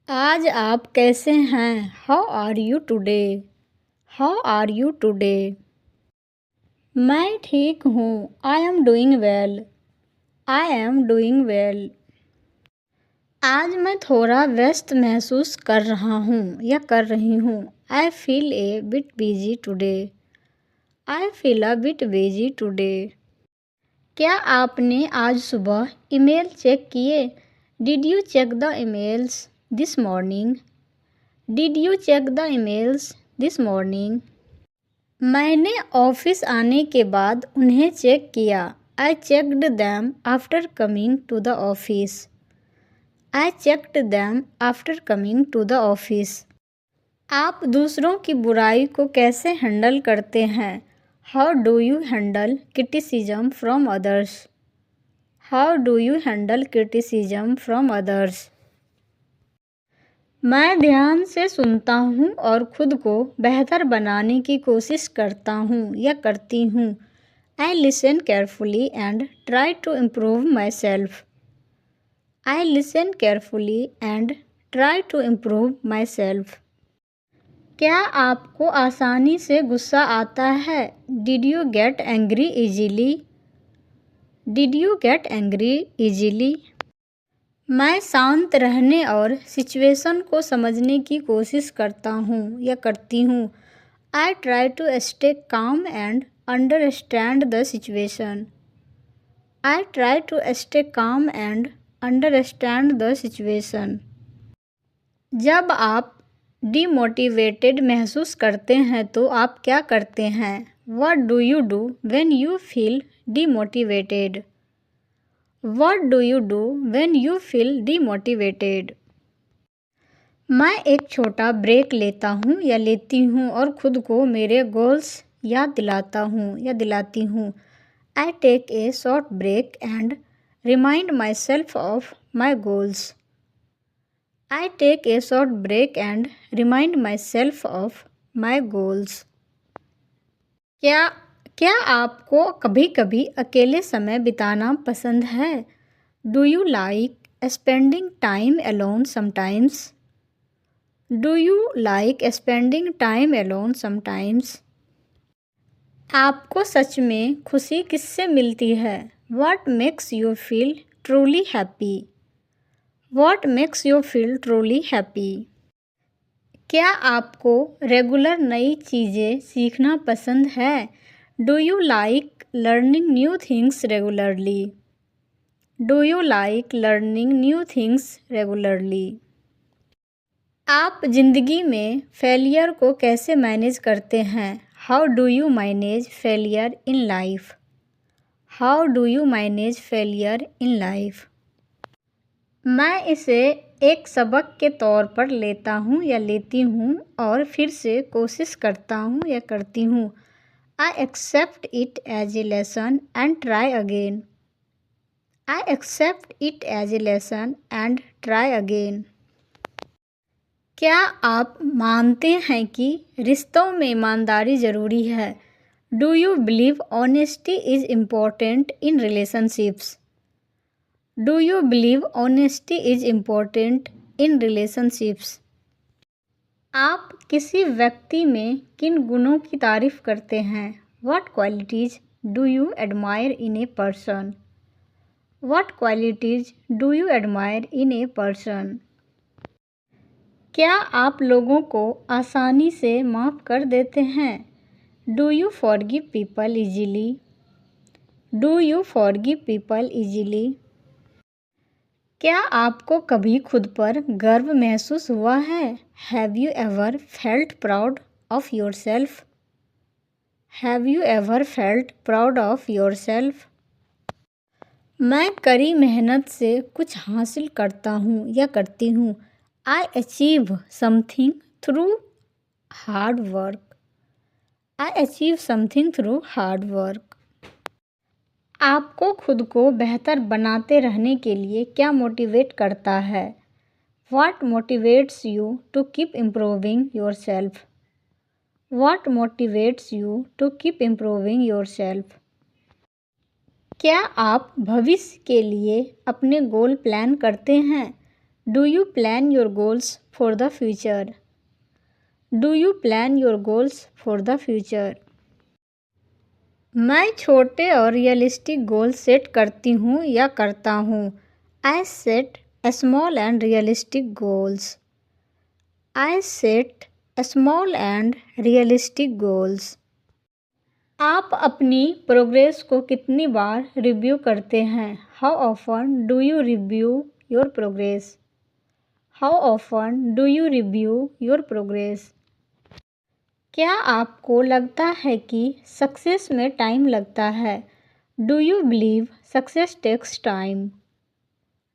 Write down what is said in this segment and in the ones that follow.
आज आप कैसे हैं? How are you today? How are you today? मैं ठीक हूँ। I am doing well. I am doing well. आज मैं थोड़ा व्यस्त महसूस कर रहा हूँ या कर रही हूँ। I feel a bit busy today. I feel a bit busy today. क्या आपने आज सुबह ईमेल चेक किए? Did you check the emails this morning? Did you check the emails this morning? मैंने ऑफिस आने के बाद उन्हें चेक किया। I checked them after coming to the office. I checked them after coming to the office. आप दूसरों की बुराई को कैसे हैंडल करते हैं? How do you handle criticism from others? How do you handle criticism from others? मैं ध्यान से सुनता हूँ और खुद को बेहतर बनाने की कोशिश करता हूँ या करती हूँ। I listen carefully and try to improve myself. I listen carefully and try to improve myself. क्या आपको आसानी से गुस्सा आता है? Did you get angry easily? Did you get angry easily? मैं शांत रहने और सिचुएशन को समझने की कोशिश करता हूँ या करती हूँ। I try to stay calm and understand the situation. I try to stay calm and understand the situation. जब आप डीमोटिवेटेड महसूस करते हैं तो आप क्या करते हैं? What do you do when you feel demotivated? What do you do when you feel demotivated? मैं एक छोटा ब्रेक लेता हूँ या लेती हूँ और खुद को मेरे गोल्स याद दिलाता हूँ या दिलाती हूँ। I take a short break and remind myself of my goals. I take a short break and remind myself of my goals. क्या आपको कभी कभी अकेले समय बिताना पसंद है? Do you like spending time alone sometimes? Do you like spending time alone sometimes? आपको सच में खुशी किससे मिलती है? What makes you feel truly happy? What makes you feel truly happy? क्या आपको रेगुलर नई चीज़ें सीखना पसंद है? Do you like learning new things regularly? Do you like learning new things regularly? आप ज़िंदगी में फेलियर को कैसे मैनेज करते हैं? How do you manage failure in life? How do you manage failure in life? मैं इसे एक सबक के तौर पर लेता हूँ या लेती हूँ और फिर से कोशिश करता हूँ या करती हूँ। I accept it as a lesson and try again. I accept it as a lesson and try again. क्या आप मानते हैं कि रिश्तों में ईमानदारी ज़रूरी है? Do you believe honesty is important in relationships? Do you believe honesty is important in relationships? आप किसी व्यक्ति में किन गुणों की तारीफ करते हैं? What qualities do you admire in a person? What qualities do you admire in a person? क्या आप लोगों को आसानी से माफ़ कर देते हैं? Do you forgive people easily? Do you forgive people easily? क्या आपको कभी खुद पर गर्व महसूस हुआ है? Have you ever felt proud of yourself? Have you ever felt proud of yourself? मैं कड़ी मेहनत से कुछ हासिल करता हूँ या करती हूँ। I achieve something through hard work. I achieve something through hard work. आपको खुद को बेहतर बनाते रहने के लिए क्या मोटिवेट करता है? What motivates you to keep improving yourself? What motivates you to keep improving yourself? क्या आप भविष्य के लिए अपने गोल प्लान करते हैं? Do you plan your goals for the future? Do you plan your goals for the future? मैं छोटे और रियलिस्टिक गोल सेट करती हूँ या करता हूँ. I set small and realistic goals. I set small and realistic goals. आप अपनी प्रोग्रेस को कितनी बार रिव्यू करते हैं? How often do you review your progress? How often do you review your progress? क्या आपको लगता है कि सक्सेस में टाइम लगता है? Do you believe success takes time?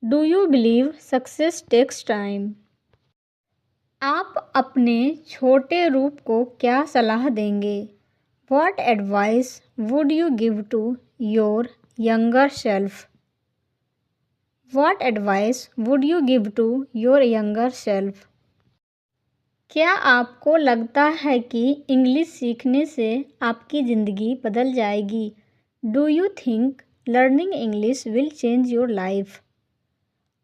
Do you believe success takes time? आप अपने छोटे रूप को क्या सलाह देंगे? What advice would you give to your younger self? What advice would you give to your younger self? क्या आपको लगता है कि इंग्लिश सीखने से आपकी ज़िंदगी बदल जाएगी? Do you think learning English will change your life?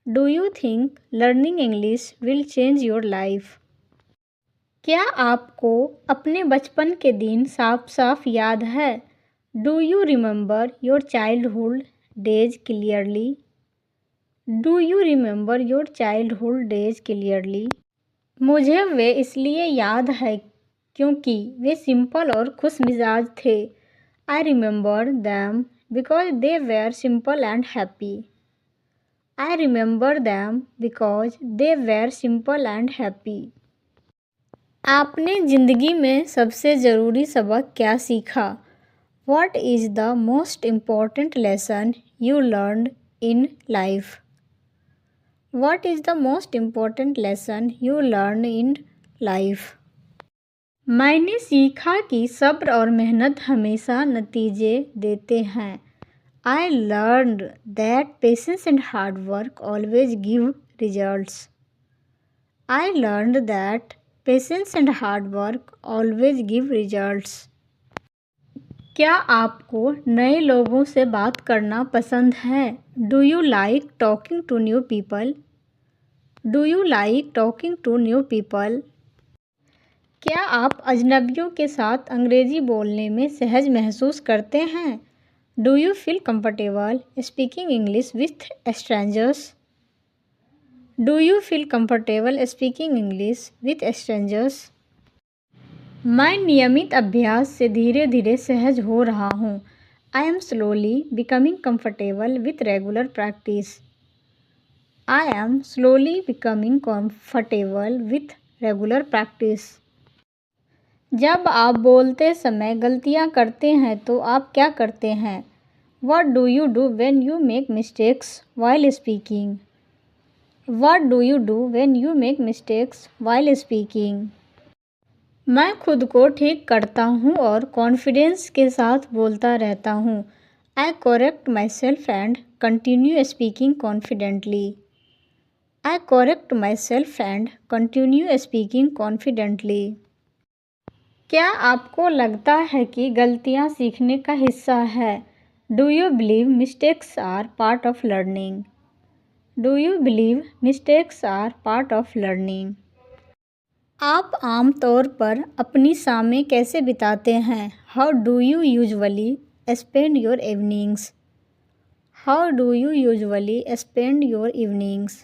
Do you think learning English will change your life? क्या आपको अपने बचपन के दिन साफ साफ याद है? Do you remember your childhood days clearly? Do you remember your childhood days clearly? मुझे वे इसलिए याद है क्योंकि वे सिंपल और खुश मिजाज थे. I remember them because they were simple and happy. I remember them because they were simple and happy. आपने ज़िंदगी में सबसे ज़रूरी सबक क्या सीखा? What is the most important lesson you learned in life? What is the most important lesson you learned in life? मैंने सीखा कि सब्र और मेहनत हमेशा नतीजे देते हैं. I learned that patience and hard work always give results. I learned that patience and hard work always give results. क्या आपको नए लोगों से बात करना पसंद है? Do you like talking to new people? Do you like talking to new people? क्या आप अजनबियों के साथ अंग्रेज़ी बोलने में सहज महसूस करते हैं? Do you feel comfortable speaking English with strangers? Do you feel comfortable speaking English with strangers? मैं नियमित अभ्यास से धीरे धीरे सहज हो रहा हूँ. I am slowly becoming comfortable with regular practice. I am slowly becoming comfortable with regular practice. जब आप बोलते समय गलतियाँ करते हैं तो आप क्या करते हैं? What do you do when you make mistakes while speaking? What do you do when you make mistakes while speaking? मैं खुद को ठीक करता हूँ और कॉन्फिडेंस के साथ बोलता रहता हूँ. I correct myself and continue speaking confidently. I correct myself and continue speaking confidently. क्या आपको लगता है कि गलतियाँ सीखने का हिस्सा है? Do you believe mistakes are part of learning? Do you believe mistakes are part of learning? आप आम तौर पर अपनी शामें कैसे बिताते हैं? How do you usually spend your evenings? How do you usually spend your evenings?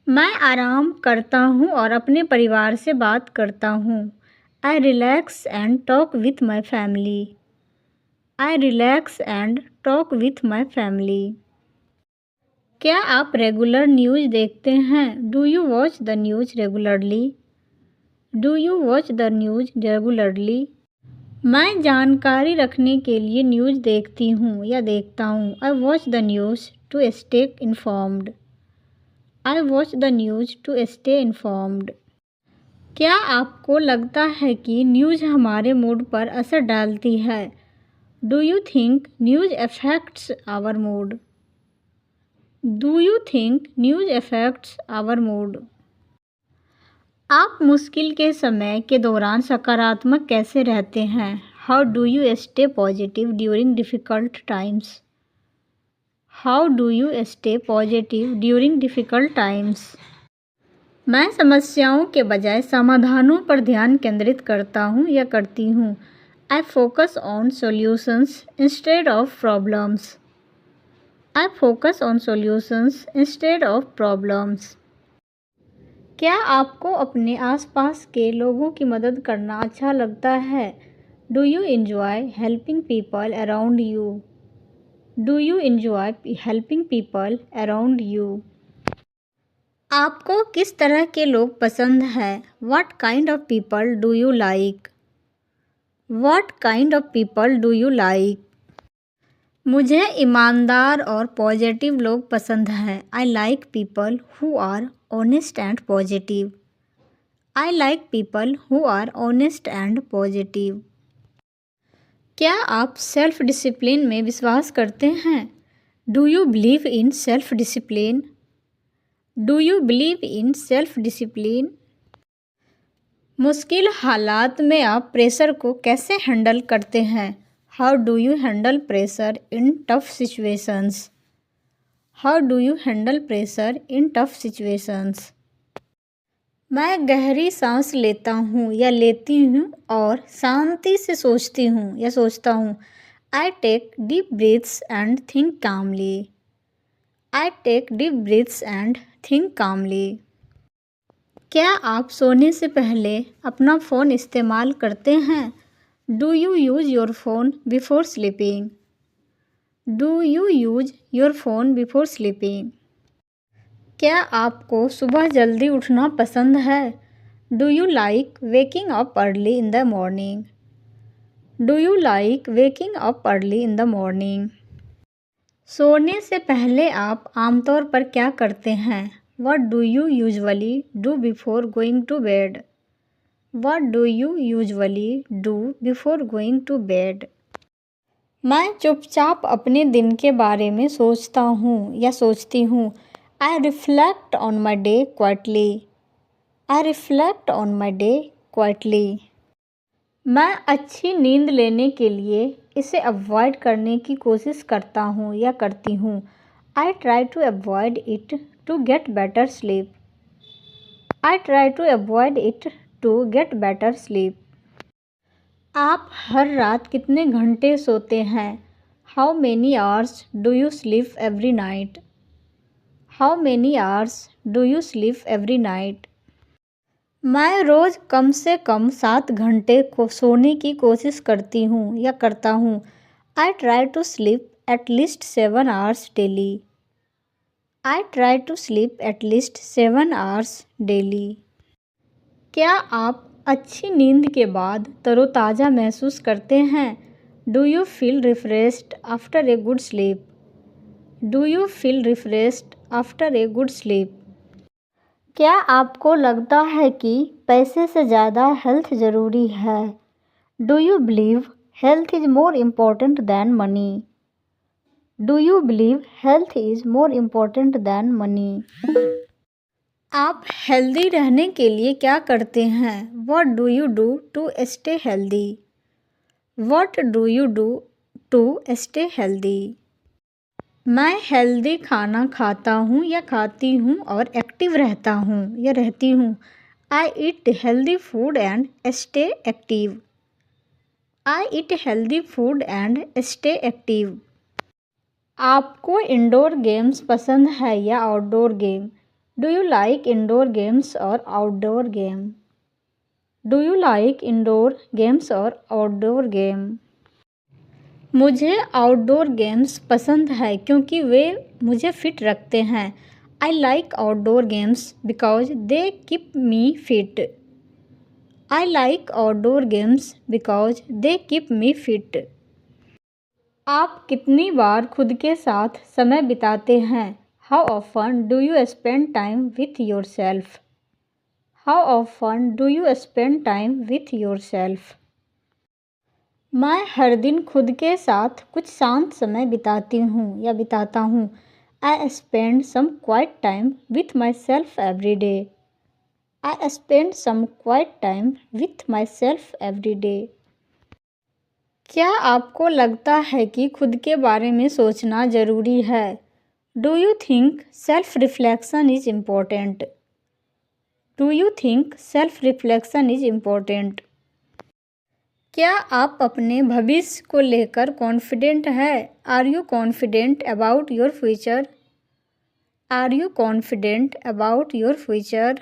मैं आराम करता हूँ और अपने परिवार से बात करता हूँ. I relax and talk with my family. I relax and talk with my family. क्या आप रेगुलर न्यूज़ देखते हैं? Do you watch the news regularly? Do you watch the news regularly? मैं जानकारी रखने के लिए न्यूज़ देखती हूँ या देखता हूँ. I watch the news to stay informed. I watch the news to stay informed. क्या आपको लगता है कि न्यूज़ हमारे मूड पर असर डालती है? Do you think news affects our mood? Do you think news affects our mood? आप मुश्किल के समय के दौरान सकारात्मक कैसे रहते हैं? How do you stay positive during difficult times? How do you stay positive during difficult times? मैं समस्याओं के बजाय समाधानों पर ध्यान केंद्रित करता हूँ या करती हूँ। I focus on solutions instead of problems. I focus on solutions instead of problems. क्या आपको अपने आसपास के लोगों की मदद करना अच्छा लगता है? Do you enjoy helping people around you? Do you enjoy helping people around you? आपको किस तरह के लोग पसंद हैं? What kind of people do you like? What kind of people do you like? मुझे ईमानदार और पॉजिटिव लोग पसंद हैं। I like people who are honest and positive. I like people who are honest and positive. क्या आप self discipline में विश्वास करते हैं? Do you believe in self discipline? Do you believe in self discipline? मुश्किल हालात में आप प्रेशर को कैसे हैंडल करते हैं? How do you handle pressure in tough situations? How do you handle pressure in tough situations? मैं गहरी सांस लेता हूँ या लेती हूँ और शांति से सोचती हूँ या सोचता हूँ। I take deep breaths and think calmly. I take deep breaths and think calmly. क्या आप सोने से पहले अपना फ़ोन इस्तेमाल करते हैं? Do you use your phone before sleeping? Do you use your phone before sleeping? क्या आपको सुबह जल्दी उठना पसंद है? Do you like waking up early in the morning? Do you like waking up early in the morning? सोने से पहले आप आमतौर पर क्या करते हैं? What do you usually do before going to bed? What do you usually do before going to bed? मैं चुपचाप अपने दिन के बारे में सोचता हूँ या सोचती हूँ। I reflect on my day quietly. I reflect on my day quietly. मैं अच्छी नींद लेने के लिए इसे अवॉइड करने की कोशिश करता हूँ या करती हूँ। I try to avoid it to get better sleep. I try to avoid it to get better sleep. आप हर रात कितने घंटे सोते हैं? How many hours do you sleep every night? How many hours do you sleep every night? मैं रोज़ कम से कम 7 घंटे को सोने की कोशिश करती हूँ या करता हूँ। I try to sleep at least 7 hours daily. I try to sleep at least 7 hours daily. क्या आप अच्छी नींद के बाद तरोताज़ा महसूस करते हैं? Do you feel refreshed after a good sleep? Do you feel refreshed after a good sleep? क्या आपको लगता है कि पैसे से ज़्यादा हेल्थ ज़रूरी है? Do you believe health is more important than money? Do you believe health is more important than money? आप हेल्दी रहने के लिए क्या करते हैं? What do you do to stay healthy? What do you do to stay healthy? मैं healthy खाना खाता हूँ या खाती हूँ और एक्टिव रहता हूँ या रहती हूँ। I eat healthy food and stay active. I eat healthy food and stay active. आपको इंडोर गेम्स पसंद है या outdoor game? Do you like indoor games और outdoor game? Do you like indoor games और आउटडोर गेम? मुझे outdoor games पसंद है क्योंकि वे मुझे फिट रखते हैं। I like outdoor games because they keep me fit. I like outdoor games because they keep me fit. आप कितनी बार खुद के साथ समय बिताते हैं? How often do you spend time with your self? How often do you spend time with your self? मैं हर दिन खुद के साथ कुछ शांत समय बिताती हूँ या बिताता हूँ। I spend some quite time with myself every day. I spend some quite time with myself every day. क्या आपको लगता है कि खुद के बारे में सोचना ज़रूरी है? Do you think self reflection is important? Do you think self reflection is important? क्या आप अपने भविष्य को लेकर कॉन्फिडेंट है? Are you confident about your future? Are you confident about your future?